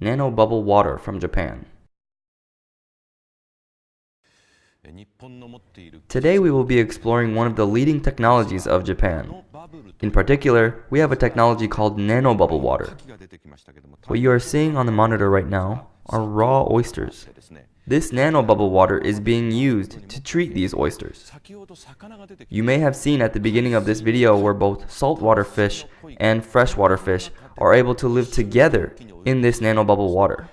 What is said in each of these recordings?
Nanobubble water from Japan. Today we will be exploring one of the leading technologies of Japan. In particular, we have a technology called nanobubble water. What you are seeing on the monitor right now are raw oysters. This nanobubble water is being used to treat these oysters. You may have seen at the beginning of this video where both saltwater fish and freshwater fish are able to live together in this nanobubble water.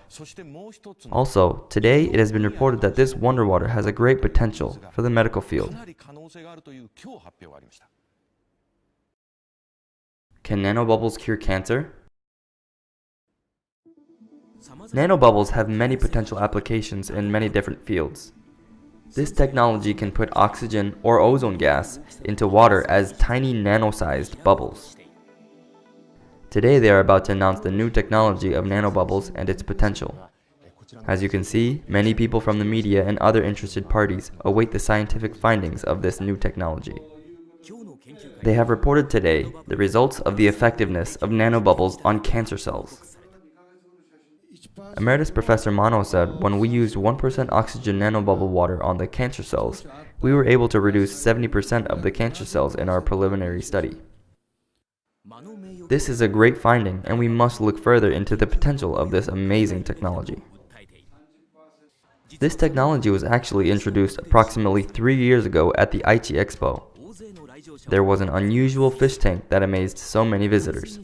Also, today it has been reported that this wonder water has a great potential for the medical field. Can nanobubbles cure cancer? Nanobubbles have many potential applications in many different fields. This technology can put oxygen or ozone gas into water as tiny nano-sized bubbles. Today they are about to announce the new technology of nanobubbles and its potential. As you can see, many people from the media and other interested parties await the scientific findings of this new technology. They have reported today the results of the effectiveness of nanobubbles on cancer cells. Emeritus Professor Mano said when we used 1% oxygen nanobubble water on the cancer cells, we were able to reduce 70% of the cancer cells in our preliminary study. This is a great finding, and we must look further into the potential of this amazing technology. This technology was actually introduced approximately 3 years ago at the Aichi Expo. There was an unusual fish tank that amazed so many visitors.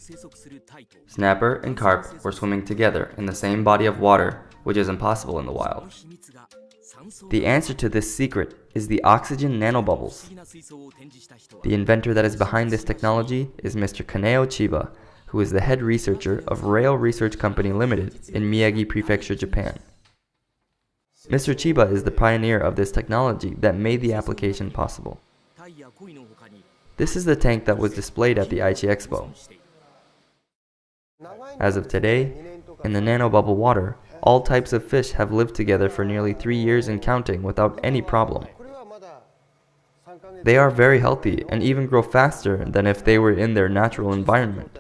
Snapper and carp were swimming together in the same body of water, which is impossible in the wild. The answer to this secret is the oxygen nanobubbles. The inventor that is behind this technology is Mr. Kaneo Chiba, who is the head researcher of Rail Research Company Limited in Miyagi Prefecture, Japan. Mr. Chiba is the pioneer of this technology that made the application possible. This is the tank that was displayed at the Aichi Expo. As of today, in the nanobubble water, all types of fish have lived together for nearly 3 years and counting without any problem. They are very healthy and even grow faster than if they were in their natural environment.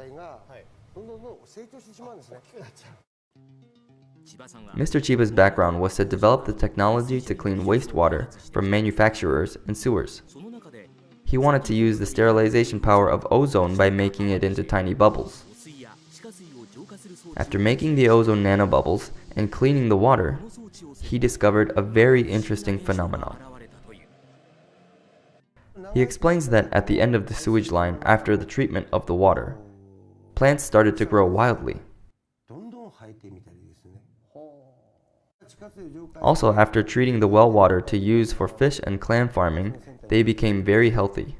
Mr. Chiba's background was to develop the technology to clean wastewater from manufacturers and sewers. He wanted to use the sterilization power of ozone by making it into tiny bubbles. After making the ozone nanobubbles and cleaning the water, he discovered a very interesting phenomenon. He explains that at the end of the sewage line after the treatment of the water, plants started to grow wildly. Also, after treating the well water to use for fish and clam farming, they became very healthy.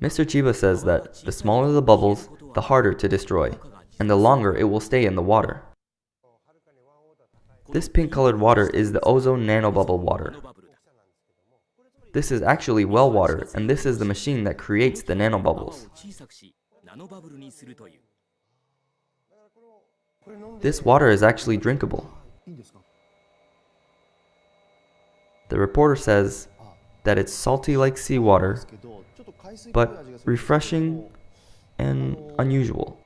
Mr. Chiba says that the smaller the bubbles, the harder to destroy, and the longer it will stay in the water. This pink-colored water is the ozone nanobubble water. This is actually well water, and this is the machine that creates the nanobubbles. This water is actually drinkable. The reporter says that it's salty like seawater, but refreshing and unusual.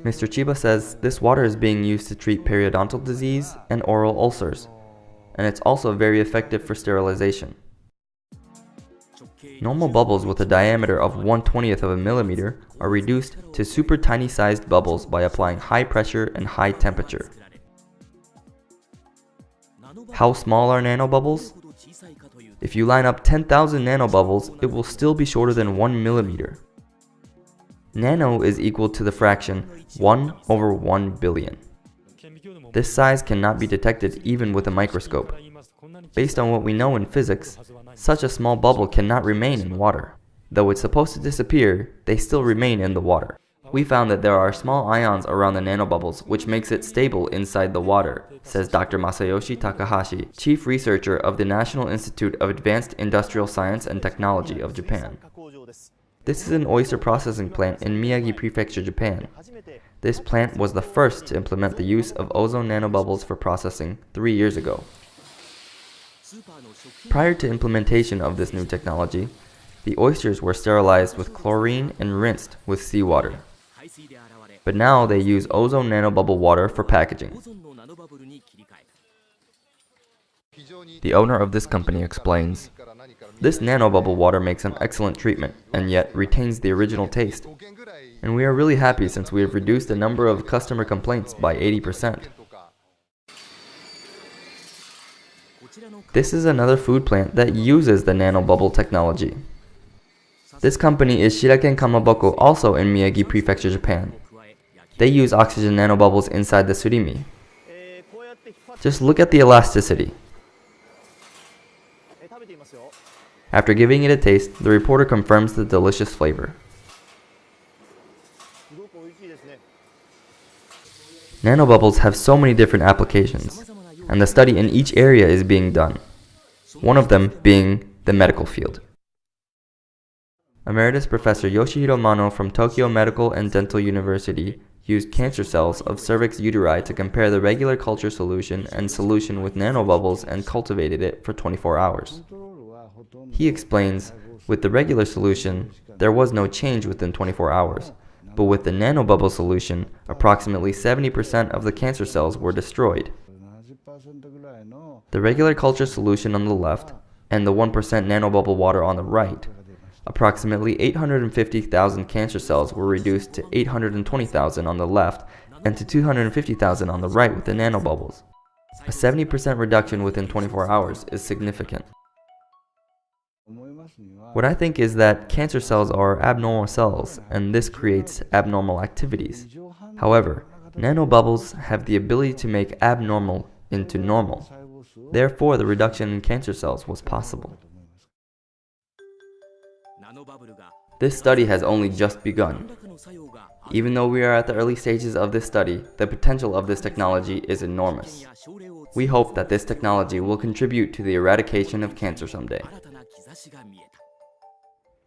Mr. Chiba says this water is being used to treat periodontal disease and oral ulcers, and it's also very effective for sterilization. Normal bubbles with a diameter of 1/20th of a millimeter are reduced to super tiny sized bubbles by applying high pressure and high temperature. How small are nanobubbles? If you line up 10,000 nanobubbles, it will still be shorter than 1 millimeter. Nano is equal to the fraction 1/1 billion. This size cannot be detected even with a microscope. Based on what we know in physics, such a small bubble cannot remain in water. Though it's supposed to disappear, they still remain in the water. We found that there are small ions around the nanobubbles, which makes it stable inside the water, says Dr. Masayoshi Takahashi, Chief Researcher of the National Institute of Advanced Industrial Science and Technology of Japan. This is an oyster processing plant in Miyagi Prefecture, Japan. This plant was the first to implement the use of ozone nanobubbles for processing 3 years ago. Prior to implementation of this new technology, the oysters were sterilized with chlorine and rinsed with seawater. But now they use ozone nanobubble water for packaging. The owner of this company explains, "This nanobubble water makes an excellent treatment and yet retains the original taste. And we are really happy since we have reduced the number of customer complaints by 80%. This is another food plant that uses the nanobubble technology. This company is Shiraken Kamaboko, also in Miyagi Prefecture, Japan. They use oxygen nanobubbles inside the surimi. Just look at the elasticity. After giving it a taste, the reporter confirms the delicious flavor. Nanobubbles have so many different applications, and the study in each area is being done, one of them being the medical field. Emeritus Professor Yoshihiro Mano from Tokyo Medical and Dental University used cancer cells of cervix uteri to compare the regular culture solution and solution with nanobubbles and cultivated it for 24 hours. He explains, with the regular solution, there was no change within 24 hours, but with the nanobubble solution, approximately 70% of the cancer cells were destroyed. The regular culture solution on the left and the 1% nanobubble water on the right, approximately 850,000 cancer cells were reduced to 820,000 on the left and to 250,000 on the right with the nanobubbles. A 70% reduction within 24 hours is significant. What I think is that cancer cells are abnormal cells, and this creates abnormal activities. However, nanobubbles have the ability to make abnormal into normal. Therefore, the reduction in cancer cells was possible. This study has only just begun. Even though we are at the early stages of this study, the potential of this technology is enormous. We hope that this technology will contribute to the eradication of cancer someday.